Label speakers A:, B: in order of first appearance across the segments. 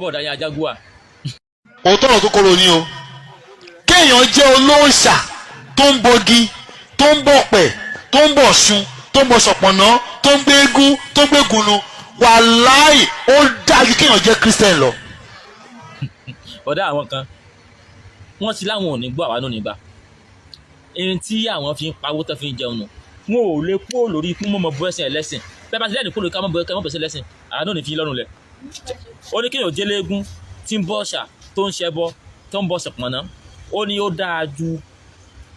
A: bọ̀dá yẹn Ajagunwa.
B: òótọ́ ọ̀rọ̀ tó kọ́rọ̀ ni o kéèyàn jẹ́ olóòṣà tó ń bọgi tó ń bọ̀pẹ̀ tó ń bọ̀ṣun tó ń bọ ṣọ̀pọ̀nà tó ń gbégún tó ń gbégunu wàláì ó dájú kéèyàn jẹ́ Christian lọ.
A: ọ̀dà àwọn kan wọ́n ti láwọn ò ní gbọ́ àwa náà nígbà ẹni tí àwọn fi ń pawó tó fi ń jẹun nù wọn ò lè kó lórí ikú mọ́mọ́ bọ́ ẹ̀sìn ẹlẹ́sìn bẹ́ẹ̀ bá ti lẹ́nu kó lórí ká mọ́ bọ́ ẹ̀sìn ẹlẹ́sìn àwa náà ní fi lọ́rùn lẹ̀ ó ní kéèyàn jẹ́ léegun tí ń bọ́ ọ̀ṣà tó ń ṣẹbọ tó ń bọ́ ṣọ̀pọ̀nà ó ní ó dáa ju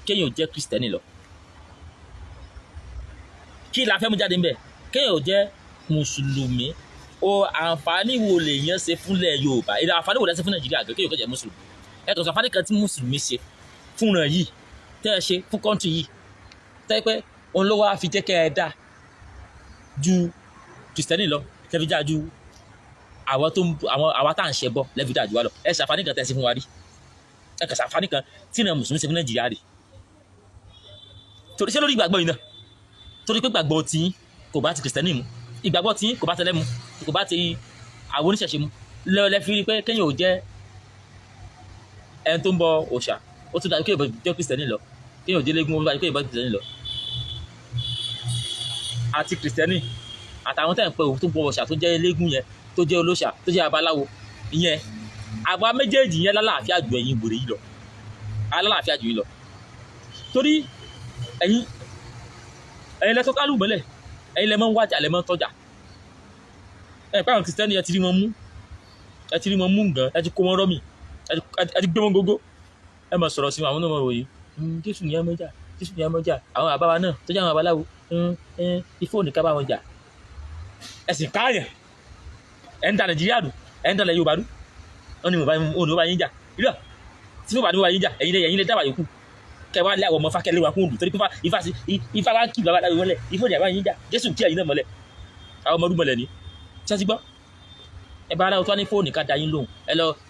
A: kéèyàn jẹ́ Kristẹni lọ kí la fẹ́ mú jáde ńbẹ̀ kéèyàn jẹ́ mùsùlùmí o àǹfààní wo lèèyàn ṣe fúnlẹ̀ Yorùbá ìdá àǹfààní wo lè ṣe fún Nàìjíríà gẹ́gẹ́ kéèyàn jẹ́ mùsùlùmí ẹ̀tọ́ àǹfààní kan tí mùsùlùmí ṣe fúnra yìí tẹ́ ẹ ṣe fún kọ́ńtì yìí tẹ́ ẹ pé òun ló wá fi jẹ́ kẹ́ ẹ dá ju Kristẹni lọ kẹ́ fi dá ju àwa tá à ń ṣe bọ́ lẹ́fi dá ju wa lọ ẹ ṣàǹfààní kan tẹ́ ẹ ṣe fún wa rí ẹ kà ṣàǹfààní kan tí ìran mùsùlùmí ṣe fún Nàìjíríà rí torí ṣé lórí ìgbàgbọ́ yìí náà torí pé gbàgbọ́ tí kò bá ti Kristẹni mu ìgbàgbọ́ tí kò bá tẹ̀lé mu kò bá ti àwọn oníṣẹ̀ṣe mu lẹ́ fi rí pé kéèyàn ò jẹ́ ẹni tó ń bọ òòṣà ó tún dájú kéèyàn jẹ́ Kristẹni lọ kéèyàn ò jẹ́ léegun ó dájú kéèyàn bá Kristẹni lọ àti Kristẹni àtàwọn tẹ̀ ń pẹ́ tó ń bọ òòṣà tó jẹ́ léegun yẹn tó jẹ́ olóòṣà tó jẹ́ babaláwo ìyẹn àwa méjèèjì yẹn lálàáfíà ju ẹ̀yin gbòòrè yìí lọ alálàáfíà ju yìí lọ torí ẹ̀yin lẹ́tọ́ kálù mọ́lẹ̀ ẹ̀yin lẹ́ mọ́ ń wájà lẹ́ mọ́ ń tọ́jà pàwọn Kristẹni ẹ ti rí wọn mú gan ẹ ti kó wọn rọ́mì ẹ ti gbé wọn gógó ẹ mọ̀ sọ̀rọ̀ sí wọn àwọn náà mọ̀ wòye Jésù ní ẹmọ́jà Jésù ní ẹmọ́jà àwọn àbáwa náà tó jẹ́ àwọn babaláwo ifo nìkan bá wọn jà ẹ̀sìn káàyàn ẹ̀ ń da Nàìjíríà dù ẹ̀ ń da Yorùbá dù wọn ni mo bá yín jà ìrọ̀ tí mo bá ní mo bá yín jà ẹ̀yin lè dábàá yòókù kẹ wá lé àwọn ọmọ fákẹ́lẹ́ wa kún òdù torí ifá wa kì bàbá mọ́lẹ̀ ifo ní àbáyín jà Jésù kí ẹ̀yin náà mọ́lẹ̀ àwọn ọmọ ọdún mọ́lẹ̀ ni ṣé ti gbọ́ ẹ bá aláwọ̀ tó wá ní fóònù ká da yín lóhùn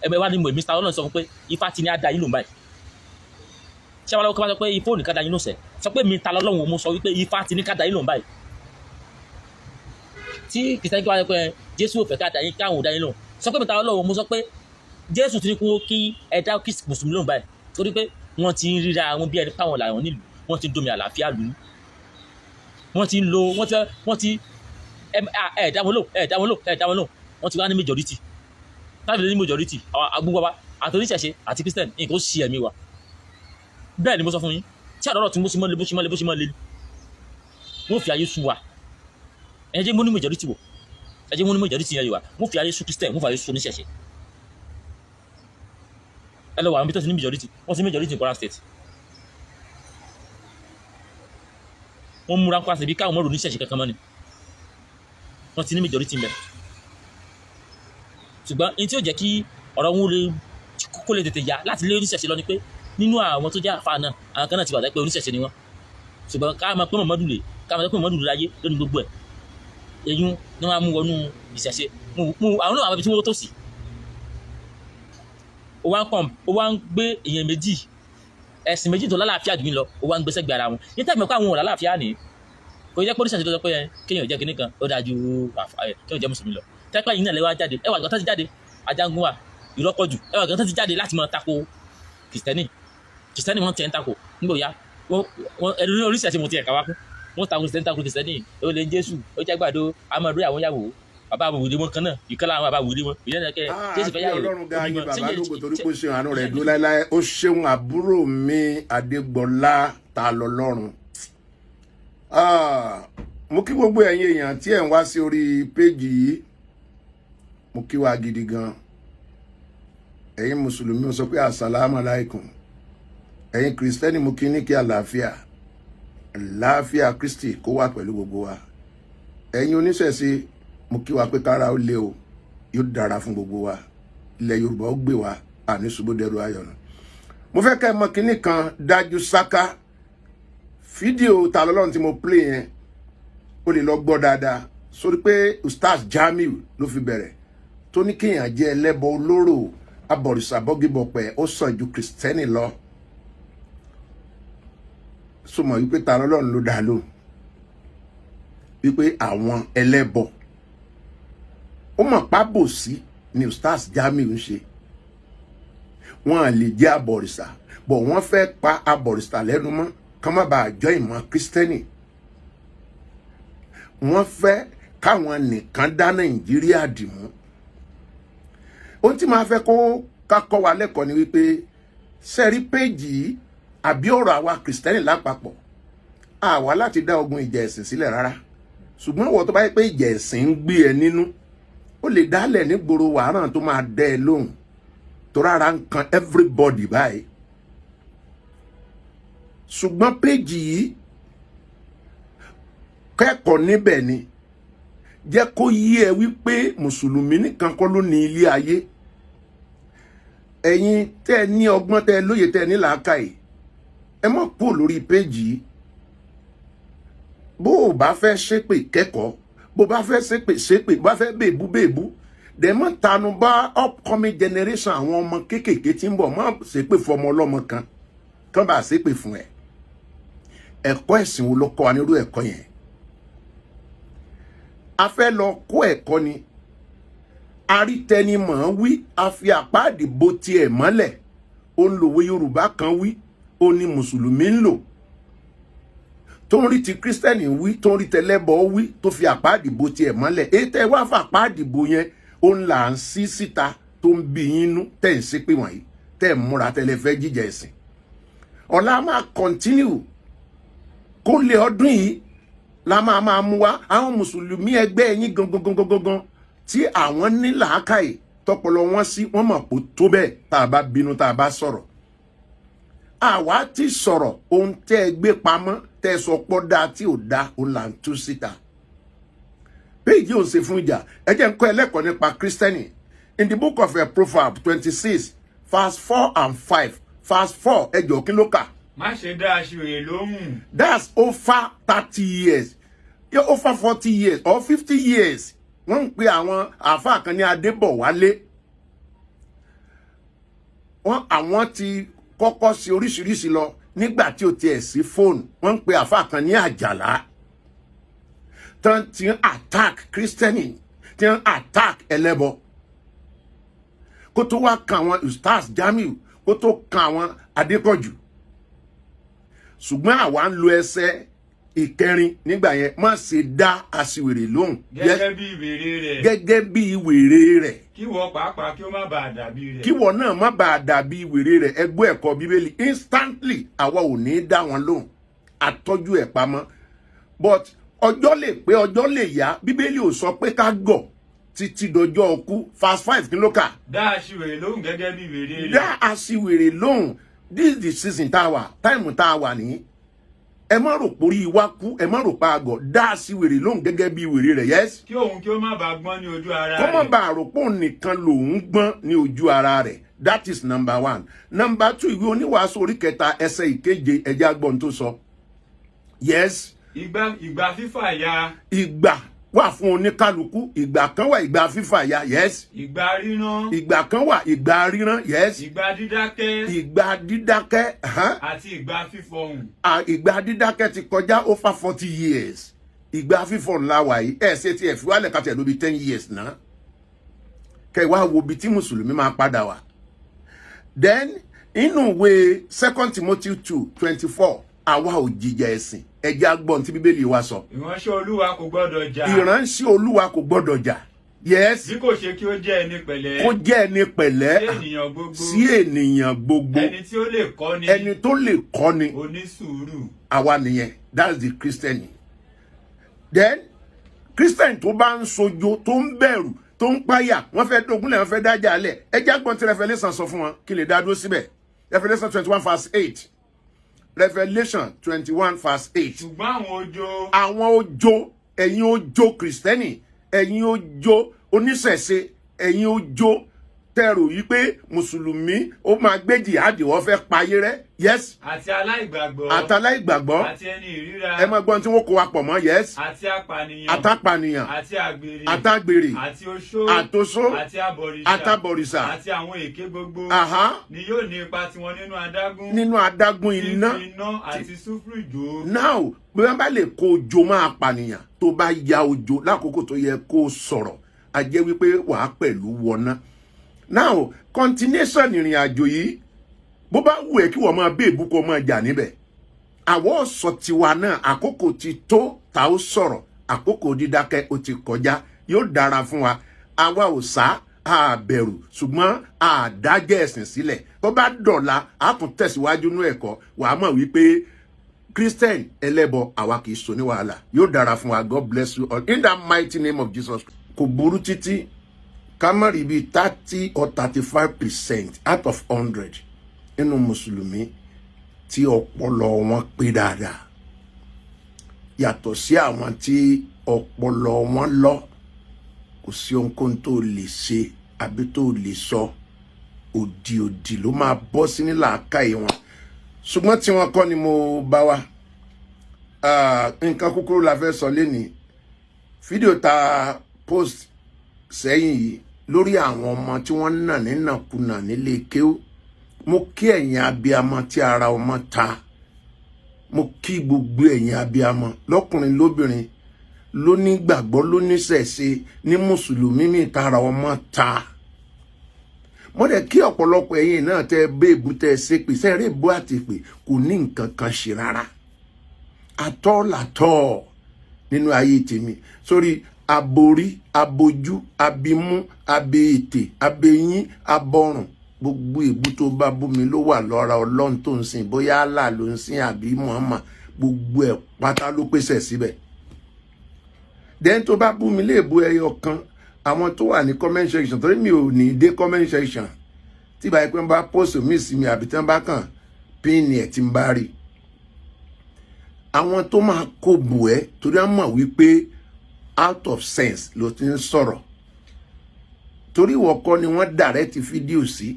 A: ẹ wá ní mọ̀ Mr. Ọlọ́run sọ pé ifá ti ní á da yín lóhùn báyìí ṣé wàá lọ́wọ́ ká bá sọ pé fóònù ká da yín lóhùn sẹ̀ sọ pé mi ta lọ́lọ́run mo sọ wípé ifá ti ní ká da yín lóhùn báyìí tí Kristẹni kí wá sọ pé Jésù ò fẹ́ ká da yín káwọn ò da yín lóhùn sọ pé mi ta lọ́lọ́run mo sọ pé Jésù ti ní kí ẹ dá mùsùlùmí lóhùn báyìí torí pé wọ́n ti ń ríra wọn bí ẹni páwọn làwọn nílùú wọ́n ti ń domi àlàáfíà lù ú wọ́n ti ń lo wọ́n ti dá wọn lò wọ́n ti wá ní majority láti lè ní majority agbúgbọ́ wa àti oníṣẹ̀ṣe àti Christian nǹkan ó ṣì ẹ̀mí wa bẹ́ẹ̀ ni mo sọ fún yín tí àdọ́rọ̀ tí mo ṣe mọ́ lé wọ́n fi ayé sú wa ẹ jẹ́ mú ní majority wò ẹ jẹ́ mú ní majority yẹn yìí wa wọ́n fi ayé sú Christian wọ́n fi ayé sú oníṣẹ̀ṣe ẹ lọ wà níbi tó ti ní majority wọ́n ti ní majority in Kwara State wọ́n múra kwásẹ̀ bí káwọn mọ́rò oníṣẹ̀ṣe kankan mọ́ ni wọ́n ti ní majority mẹ́ ṣùgbọ́n ní tí ó jẹ́ kí ọ̀rọ̀ wọn kó lè tètè yá láti lé oníṣẹ̀ṣe lọ ni pé nínú àwọn tó jẹ́ àfa náà àwọn kan náà ti wà láì pé oníṣẹ̀ṣe ni wọ́n ṣùgbọ́n ká máa pé Muhammadu lè ká máa pé Muhammadu láyé lónìí gbogbo ẹ̀ eyín ni wọ́n á mú wọnú ìṣẹ̀ṣe àwọn náà àwọn ibi tí wọ́n tó sí ó wá ń gbé èèyàn méjì ẹ̀sìn méjì tó lálàáfíà jù mí lọ ó wá ń gbéṣẹ́ gbé ara wọn ní tẹ́gbẹ̀ẹ́ pé àwọn ò lálàáfíà nìyí kò jẹ́ pé oníṣẹ̀ṣe tó sọ pé kéèyàn jẹ́ kinní kan ó dáa ju kéèyàn jẹ́ mùsùlùmí lọ tẹ́pẹ́ yìí náà lè wá jáde ẹwà gan tó ti jáde Ajagunwa ìrọ́pọ̀jù ẹwà gan tó ti jáde láti máa tako Kristẹni wọn tiẹ̀ ń tako nígbà òyà ẹni ní oríṣiríṣi mo ti ẹ̀ka wá kú wọn tako Kristẹni ó lè Jésù ó jẹ́ gbàdo amadu àwọn yàwó bàbá àbòwìlé wọn kan náà ìkọlà àwọn bàbá àbòwìlé wọn ìyẹn náà kẹ Jésù fẹ́ yàwó
C: Ọlọ́run ga yín bàbá lóko torí pé ó ṣeun àánú rẹ̀ dúró láéláé ó ṣeun àbúrò mi Adégbọlá ta lọ́lọ́run mo kí gbogbo ẹ̀yin èèyàn tí ẹ̀ ń wá sí orí péjì yìí mo kí wa gidi gan ẹ̀yin mùsùlùmí mo sọ pé assalamu alaikum ẹ̀yin Kristẹni mo kí ní kí àlàáfíà Kristi kó wà pẹ̀lú gbogbo wa ẹ̀yin oníṣẹ̀ṣe mo kí wa pé kára ó lé o yóò dára fún gbogbo wa ilẹ̀ Yorùbá ó gbé wa àní ṣubú dẹrù ayọ̀nà mo fẹ́ kẹ́ ẹ mọ kinní kan dájú sáká fídíò ta lọ́lọ́run tí mo play yẹn ó lè lọ gbọ́ dáadáa sórí pé Ustaz Jamiu ló fi bẹ̀rẹ̀ tó ní kéèyàn jẹ́ ẹlẹ́bọ olóró abọ̀rìṣà bọ́gìbọ̀pẹ̀ ó sàn ju Kristẹni lọ sọmọ wípé ta lọ́lọ́run ló dá lò wípé àwọn ẹlẹ́bọ ó mọ̀ pábòsí ni Ustaz Jamiu ń ṣe. Wọ́n lè jẹ́ abọ̀rìṣà bọ̀ wọ́n fẹ́ pa abọ̀rìṣà lẹ́nu mọ́ kán má bàa jọ ìmọ̀ Kristẹni. Wọ́n fẹ́ káwọn nìkan dá Nàìjíríà dì mú. Ohun tí màá fẹ́ kó kákọ́ wa lẹ́kọ̀ọ́ ni wípé sẹ́rí péjì àbí ọ̀rọ̀ àwa Kristẹni lápapọ̀ àwa láti dá ogun ìjà ẹ̀sìn sílẹ̀ rárá. Ṣùgbọ́n ìwọ tó bá yẹ pé ìjà ẹ̀sìn ń gbé ẹ nínú, ó lè dálẹ̀ nígboro wàhálà tó máa dẹ́ ẹ lóhùn tó rárá ń kan everybody báyìí. Ṣùgbọ́n péjì yìí kẹ́kọ̀ọ́ níbẹ̀ ni jẹ́ kó yí ẹ wípé mùsùlùmí nìkan kọ́ ló ní ilé ayé. Ẹ̀yin tẹ́ ẹ ní ọgbọ́n, tẹ́ ẹ lóye, tẹ́ ẹ ní làákàyè, ẹ mọ̀ kú lórí péjì yìí. Bó o bá fẹ́ ṣépè kẹ́kọ̀ọ́, bó o bá fẹ́ ṣépè, bó o bá fẹ́ bèbú dẹ̀ mọ́ tanu bá upcoming generation àwọn ọmọ kéékèèké tí ń bọ̀ mọ́ ṣépè fún ọmọ ọlọ́mọ kan bá ṣépè fún ẹ. Ẹ̀kọ́ ẹ̀sìn wo ló kọ́ wa nírú ẹ̀kọ́ yẹn? A fẹ́ lọ kó ẹ̀kọ́ ni. Arítẹnimọ̀ wí, a fi àpáàdì bo tiẹ̀ mọ́lẹ̀. Ó ń lòwe Yorùbá kan wí, ó ní Mùsùlùmí ń lò. Tó ń rí ti Kristẹni wí, tó ń rí tẹlẹ́bọ wí, tó fi àpáàdì bo tiẹ̀ mọ́lẹ̀. Èyí tẹ́ wá fà àpáàdì bo yẹn, ó ń là ń sí síta tó ń bí yín nú, tẹ́ ń ṣépè wọ̀nyí, tẹ́ ń múra tẹ́lẹ̀ fẹ́ jíjà ẹ̀sìn. Ọ̀la máa continue kó lé ọdún yìí la máa mú wá àwọn mùsùlùmí ẹgbẹ́ yín gangan tí àwọn ní làákàyè tọpọlọ wọn sí wọn mọ̀ pé tó bẹ́ẹ̀ tá a bá bínú tá a bá sọ̀rọ̀. Àwa ti sọ̀rọ̀ ohun tẹ́ ẹ gbé pamọ́ tẹ́ ẹ sọ pọ́ dáa tí ò dáa ó là ń tú síta. Péjì ò ń ṣe fún ìjà. Ẹ jẹ́ ń kọ́ ẹlẹ́kọ̀ọ́ nípa Kristẹni. In the book of Proverbs 26 verse 4 and 5 verse 4 ẹ jọ̀ọ́ kí ló kà?
D: Má ṣe dá aṣiwèrè lóhùn.
C: That's over 30 years. Yeah, over 40 years or 50 years. Wọ́n ń pe àwọn àáfàá kan ní Adébọ̀wálé. Àwọn ti kọ́kọ́ sí oríṣiríṣi lọ nígbà tí ó tiẹ̀ sí fóònù. Wọ́n ń pe àáfàá kan ní Àjàlá. Tán ti ń attack Kristẹni, ti ń attack ẹlẹ́bọ. Kó tó wá kan àwọn Ustaz Jamiu, kó tó kan àwọn Adépọ̀jù. Ṣùgbọ́n àwa ń lo ẹsẹ̀ ìkẹrin nígbà yẹn má ṣe dá aṣiwèrè lóhùn.
D: Gẹ́gẹ́ bí wèrè rẹ̀.
C: Gẹ́gẹ́ bí wèrè rẹ̀.
D: Kí wọ́n pàápàá kí ó má bàa dàbí rẹ̀.
C: Kí wọ́n náà má bàa dàbí wèrè rẹ̀. Ẹgbẹ́ ẹ̀kọ́ Bíbélì instantly àwa ò ní dá wọn lóhùn. Àtọ́jú ẹ̀ pamọ́. But ọjọ́ lè pé ọjọ́ lè yá. Bíbélì ò sọ pé ká gọ̀ títí dọjọ́ ọkú. Verse 5 kí ló kà?
D: Dá aṣiwèrè lóhùn gẹ́gẹ́ bí wèrè rẹ̀.
C: Dá aṣiwèrè lóhùn. This is the season tá a wà. Time tá a wà nìyí. Ẹ má rò pórí wá kú, ẹ má rò pa àgọ̀, dá aṣiwèrè lóhùn gẹ́gẹ́ bí wèrè rẹ̀, yes.
D: Kí òun kí ó má bàa gbọ́n ní ojú ara rẹ̀.
C: Kó má bàa rò pé òun nìkan lòun gbọ́n ní ojú ara rẹ̀. That is number 1. Number 2, ìwé Oníwàásù orí 3 ẹsẹ̀ 7 ẹjẹ́ agbọ́n tó sọ. Yes.
D: Ìgbà fífà ya.
C: Ìgbà wà fún oníkálukú. Ìgbà kan wà ìgbà fífà ya, yes.
D: Ìgbà ríran.
C: Ìgbà kan wà ìgbà ríran, yes.
D: Ìgbà dídákẹ́.
C: Ìgbà dídákẹ́.
D: Àti ìgbà fífọhùn.
C: Ìgbà dídákẹ́ ti kọjá over 40 years. Ìgbà fífọhùn la wà yìí. Ẹ ṣe tí ẹ fi wálẹ̀ kàtẹ́ lóbi 10 years náà. Kẹ́ wá wo bí tí Mùsùlùmí máa padà wá. Then inú ìwé 2 Timothy 2:24 àwa ò jìjà ẹ̀sìn. Ẹ jẹ́ agbọ́n tí Bíbélì wa sọ.
D: Ìránṣẹ́ Olúwa kò gbọ́dọ̀ jà.
C: Ìránṣẹ́ Olúwa kò gbọ́dọ̀ jà. Yes.
D: Bí kò ṣe kí ó jẹ́ ẹni pẹ̀lẹ́.
C: Kó jẹ́ ẹni pẹ̀lẹ́.
D: Sí ènìyàn gbogbo.
C: Sí ènìyàn gbogbo.
D: Ẹni tí ó lè kọ́ni.
C: Ẹni tó lè kọ́ni.
D: Onísùúrù.
C: Àwa nìyẹn. That's the Christian. Then Christian tó bá ń sojo, tó ń bẹ̀rù, tó ń páyà, wọ́n fẹ́ dógúnlẹ̀, wọ́n fẹ́ dájà lẹ̀. Ẹ jẹ́ agbọ́n tí Revelation sọ fún wọn kí lè dá dúró síbẹ̀. Revelation 21 verse 8. Revelation 21 verse 8.
D: Ṣùgbọ́n àwọn
C: ojo, ẹ̀yin ojo Kristẹni, ẹ̀yin ojo oníṣẹ̀ṣe, ẹ̀yin ojo tẹ̀rù yìí pé Mùsùlùmí ó máa gbé jihadi wọ́n fẹ́ payé rẹ́, yes.
D: Àti aláìgbàgbọ́.
C: Àti aláìgbàgbọ́.
D: Àti ẹni ìríra.
C: Ẹ máa gbọ́n tí wọ́n kó wa pọ̀ mọ́, yes.
D: Àti apànìyàn.
C: Àtàpànìyàn.
D: Àti àgbèrè.
C: Àtàgbèrè.
D: Àti oṣó.
C: Àtòṣó.
D: Àti abọ̀rìṣà.
C: Àtàbọ̀rìṣà.
D: Àti àwọn èké gbogbo. Ni yóò ní ipa tiwọn nínú adágún.
C: Nínú adágún iná.
D: Fífi iná àti súfúrù jó.
C: Now bí wọ́n bá lè kó ojo máa pànìyàn tó bá ya ojo lákòókò tó yẹ kó sọ̀rọ̀ a jẹ́ wípé wàá pẹ̀lú wọná. Now continuation ìrìn àjò yìí bó bá wù ẹ́ kí wọ́n máa bẹ́ẹ̀bù kó máa jà níbẹ̀. Àwọn sọ tiwa náà àkókò ti tó ta ó sọ̀rọ̀, àkókò dídákẹ́ ó ti kọjá, yóò dára fún wa. Àwa ò sá àbẹ̀rù ṣùgbọ́n àdájẹ́ ẹ̀sìn sílẹ̀. Tó bá dọ̀la a tún tẹ̀síwájú nú ẹ̀kọ́ wàá mọ̀ wípé Christian ẹlẹ́bọ àwa kì í so ní wàhálà. Yóò dára fún wa. God bless you all in the mighty name of Jesus. Kò burú títí ká má rí bí 30 or 35% out of 100 nínú mùsùlùmí tí ọpọlọ wọn pé dáadáa yàtọ̀ sí àwọn tí ọpọlọ wọn lọ. Kò sí ohunkóhun tó lè ṣe àbí tó lè sọ, òdì ló máa bọ́ sí ní làákàyè wọn. Ṣùgbọ́n tí wọ́n kọ́ ni mo bá wá. Nǹkan kúkúrú la fẹ́ sọ lénìí. Fídíò ta post sẹ́yìn yìí lórí àwọn ọmọ tí wọ́n nà nínàkúnà nílé kéwú. Mo kí ẹ̀yin abiyamọ tí ara ọmọ ta. Mo kí gbogbo ẹ̀yin abiyamọ lọ́kùnrin lóbìnrin, lónígbàgbọ́ lóníṣẹ̀ṣe ní mùsùlùmí mi tara ọmọ ta. Mo dẹ̀ kí ọ̀pọ̀lọpọ̀ ẹ̀yin náà tẹ́ bẹ́ẹ̀bù tẹ́ ṣépè sẹ́rẹ̀ bó àtìpè kò ní nǹkan kan ṣe rárá. Àtọ́ nínú ayé tèmi. Sórí aborí, abojú, abimú, abèètè, abẹyín, abọrùn. Gbogbo ìbú tó bá bú mi ló wà lọ́ra Ọlọ́run tó ń sìn, bóyá Allah ló ń sìn àbí Muhammad, gbogbo ẹ̀ pátá ló pèsè síbẹ̀. Then tó bá bú mi léèbú ẹyọ kan, àwọn tó wà ní comment section, torí mi ò ní dé comment section tí bá yẹ pé ń bá post mi sí mi àbí tí wọ́n bá kàn pin ẹ̀ tí ń bá rí. Àwọn tó máa kó bù ẹ́ torí wọ́n mọ̀ wípé out of sense ló ti ń sọ̀rọ̀. Torí ìwọ kọ́ ni wọ́n direct fídíò sí,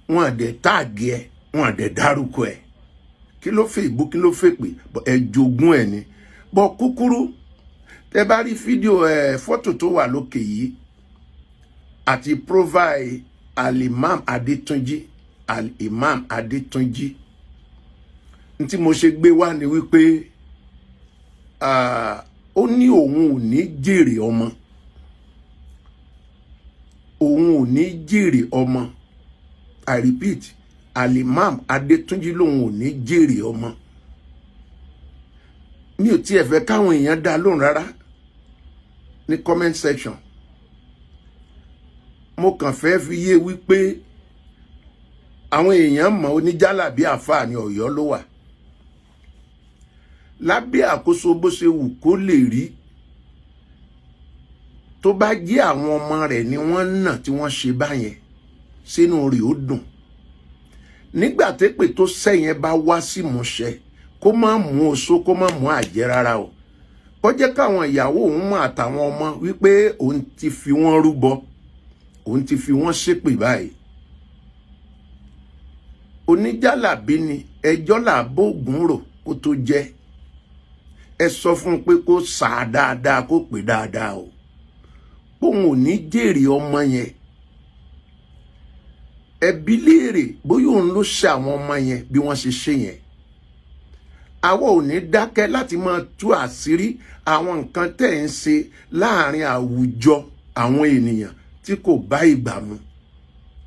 C: wọ́n àdẹ̀ táàgì ẹ̀, wọ́n àdẹ̀ dárúkọ ẹ̀. Kí ló fẹ́ ìbú, kí ló fẹ́ pé ẹ jogún ẹ̀ ni. Bọ̀ kúkúrú tẹ́ bá rí fídíò fọ́tò tó wà lókè yìí àti provide Al-Imam Adétúnjí, Al-Imam Adétúnjí. Ntí mo ṣe gbé wá ni wípé ó ní òun ò ní jèrè ọmọ. Òun ò ní jèrè ọmọ. I repeat, Al-Imam Adétúnjí lòun ò ní jèrè ọmọ. Mi ò tiẹ̀ fẹ́ káwọn èèyàn dá lóhùn rárá ní comment section. Mo kàn fẹ́ fi yé wípé àwọn èèyàn mọ̀ oníjàlábí àfáà ní Ọ̀yọ́ ló wà. Lábẹ́ àkóso bó ṣe wù kó lè rí, tó bá jẹ́ àwọn ọmọ rẹ̀ ni wọ́n nà tí wọ́n ṣe báyẹn, sínú rẹ̀ ó dùn. Nígbà tépè tó sẹ́yìn bá wá sí ìmúṣẹ, kó má mú oṣó, kó má mú àjẹ́ rárá o. Kó jẹ́ káwọn ìyàwó òun mọ̀ àtàwọn ọmọ wípé òun ti fi wọ́n rúbọ, òun ti fi wọ́n ṣépè báyìí. Oníjàlábí ni ẹjọ́ làbó ògùn rò kó tó jẹ́. Ẹ sọ fún un pé kó sà dáadáa, kó pè dáadáa o. Bóun ò ní jèrè ọmọ yẹn. Ẹbí léèrè bóyá òun ló ṣe àwọn ọmọ yẹn bí wọ́n ṣe ṣe yẹn. Àwa ò ní dákẹ́ láti máa tú àṣírí àwọn nǹkan tẹ́ ń ṣe láàrin àwùjọ àwọn ènìyàn tí kò bá ìgbà mu,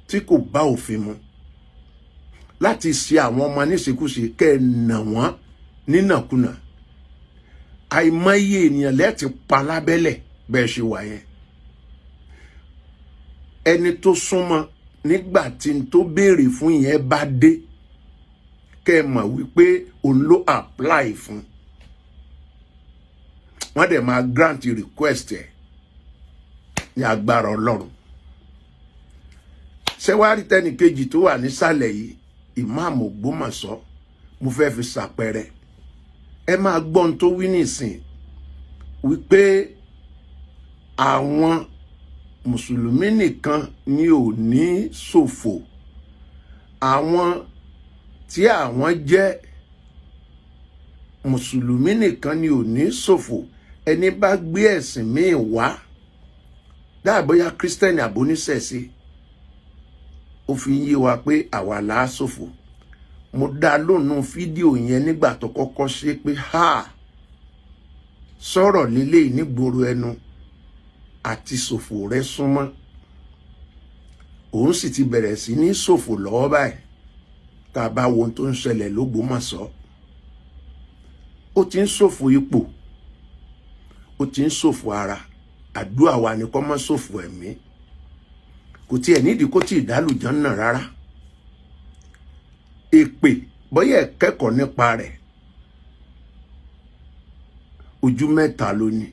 C: tí kò bá òfin mu. Láti ṣe àwọn ọmọ níṣekúṣe kẹ́ ẹ nà wọ́n nínàkúnà. Àìmọye ènìyàn lẹ́ẹ̀tì pa lábẹ́lẹ̀ bẹ́ẹ̀ ṣe wà yẹn. Ẹni tó súnmọ́ nígbà tí n tó béèrè fún yẹn bá dé, kẹ́ ẹ mọ̀ wípé òun ló apply fún. Wọ́n dẹ̀ máa grant request ẹ̀ ní agbára Ọlọ́run. Ṣé wá rí tẹ́nì kejì tó wà nísàlẹ̀ yìí, Imam Ògbómọ̀ṣọ́, mo fẹ́ fi ṣàpẹẹrẹ. Ẹ máa gbọ́n tó wí nísìn wípé àwọn mùsùlùmí nìkan ni ò ní ṣòfò. Àwọn tí àwọn jẹ́ mùsùlùmí nìkan ni ò ní ṣòfò. Ẹni bá gbé ẹ̀sìn míì wá, dáàbóyá Kírísítẹ́nì àbóníṣẹ̀ṣe, ó fi yé wa pé àwa là á ṣòfò. Mo dá lónú fídíò yẹn nígbà tó kọ́kọ́ ṣe pé sọ̀rọ̀ lílé nígboro ẹnu. àti ṣòfò rẹ súnmọ́ òun sì ti bẹ̀rẹ̀ sí ní ṣòfò lọ́wọ́ báyìí tá a bá wo ohun tó ń ṣẹlẹ̀ l'Ógbómọ̀ṣọ́ ó ti ń ṣòfò ipò ó ti ń ṣòfò ara àdúrà wa ni kó má ṣòfò ẹ̀mí kò tiẹ̀ nídìí kó tí ì dálùján náà rárá èpè bóyá ẹ kẹ́kọ̀ọ́ nípa rẹ̀ ojú mẹ́ta ló ní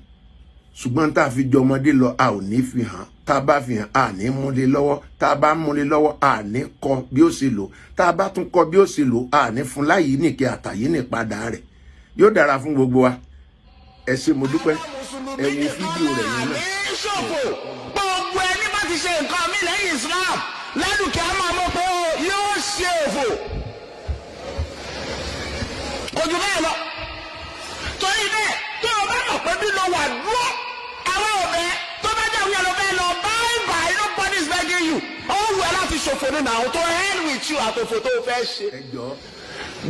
C: ṣùgbọ́n tá a fi jọ ọmọdé lọ a ò ní fi hàn tá a bá fi hàn a ní múlé lọ́wọ́ tá a bá múlé lọ́wọ́ a ní kọ́ bí ó ṣe lò tá a bá tún kọ́ bí ó ṣe lò a ní fún láyìí nìkẹ́ àtàyè nípadà rẹ̀ yóò dára fún gbogbo wa ẹ ṣé mo dúpẹ́ ẹ wo fídíò rẹ̀ yẹn náà.
E: gbogbo ẹni bá ti ṣe nǹkan mi lẹ́yìn Islam lẹ́dùkẹ́ á máa mọ̀ pé yóò ṣe òfò ojú bẹ́ẹ̀ lọ torí bẹ́ẹ̀ tó o bá mọ̀ pé bí lo wà dúró àwọn ọ̀bẹ tó bá jẹ́ òun yẹn lọ bẹ́ẹ̀ lọ bye nobody is begging you ó wù ẹ́ láti ṣòfò nínú àwọn tó hell with you àtòfò tó o fẹ́ ṣe.
C: ẹ jọ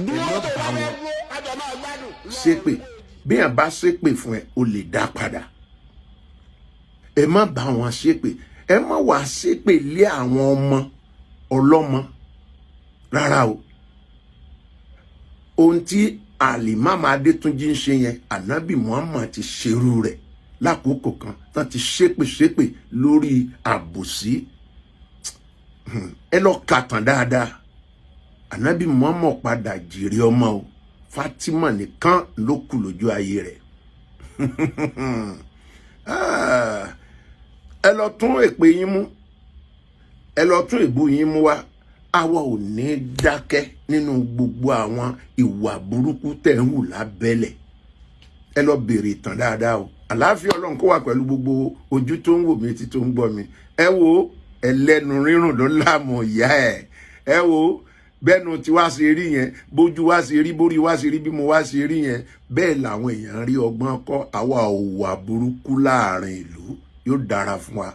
E: dúró tó o bá fẹ́ dúró kájọ máa gbádùn.
C: ṣépè bí ẹ bá ṣépè fún ẹ o lè dá padà ẹ má bá wọn ṣépè ẹ má wá ṣépè lé àwọn ọmọ ọlọ́mọ rárá o ohun tí Àlìmámà Adétúnjí ń ṣe yẹn Ànábì Muhammad ti ṣerú rẹ̀ lákòókò kan tán ti ṣépè lórí àbòsí ẹ lọ kàtàn dáadáa Ànábì Muhammad padà jèrè ọmọ o Fatima nìkan ló kù lójú ayé rẹ̀ ẹ lọ tún èpè yín mú ẹ lọ tún èbú yín mú wá àwa ò ní dákẹ́ nínú gbogbo àwọn ìwà burúkú tẹ̀ ń hù lábẹ́lẹ̀ ẹ lọ béèrè ìtàn dáadáa o àlàáfíà Ọlọ́run kó wà pẹ̀lú gbogbo ojú tó ń wò mí etí tó ń gbọ́ mi ẹ wo ẹlẹ́nu rírùn ló láàmú ìyá ẹ wo bẹ́ẹ̀nu tí wá ṣe rí yẹn bójú wá ṣe rí bórí wá ṣe rí bí mo wá ṣe rí yẹn bẹ́ẹ̀ làwọn èèyàn rí ọgbọ́n kọ́ àwa ò wà burúkú láàrin ìlú yóò dára fún wa.